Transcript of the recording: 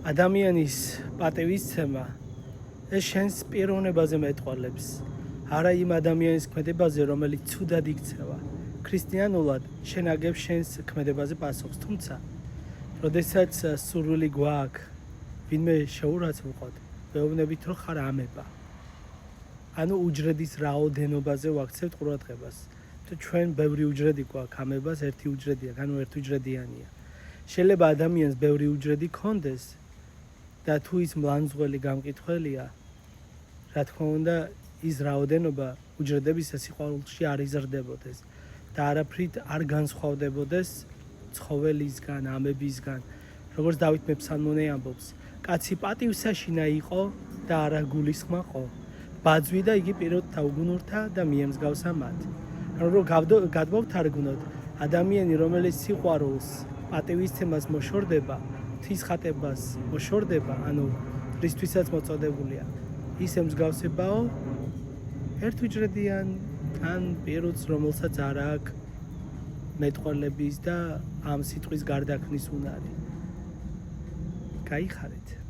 ადამიანის პატივისცემა ეს შენს პიროვნებაზე მეტყველებს, არა იმ ადამიანის ქმედებაზე, რომელიც ცუდად იქცევა. ქრისტიანულად შენ აგებ შენს ქმედებაზე პასუხს, თუმცა როდესაც სურვილი გვაქვს ვინმე შეურაცხმყოთ, ვეუბნებით რომ ხარ ამება. ანუ უჯრედის რაოდენობაზე ვაქცევთ ყურადღებას. თუ ჩვენ ბევრი უჯრედი გვაქვს, ამებას ერთი უჯრედია, ანუ ერთუჯრედიანია. შეიძლება ადამიანს ბევრი უჯრედი ქონდეს და თუ ის მლანძღველი გამკითხველია, რა თქმა უნდა, ის რაოდენობა უჯრედების სიყვარულში არ იზრდებოდეს და არაფრით არ განსხვავდებოდეს ცხოველისგან, ამებისგან. როგორც დავით მეფსალმონე ამბობს, კაცი პატივსაშინა იყო და არა გულისხმაყო. ბაძვი და იგი პიროდ დაუგუნურთა და მიემსგავსა მათ. რომ გადმოვთარგმნოთ, ადამიანი, რომელიც სიყვარულს, პატივისცემას მოშორდება, ღვთისხატებას მოშორდება, ანუ ქრისტესაც მოწოდებულია, ის ემსგავსებაო ერთუჯრედიან ან პიროდს, რომელსაც არ აქვს მეტყველების და ამ სიტყვის გარდაქმნის უნარი. გაიხარეთ.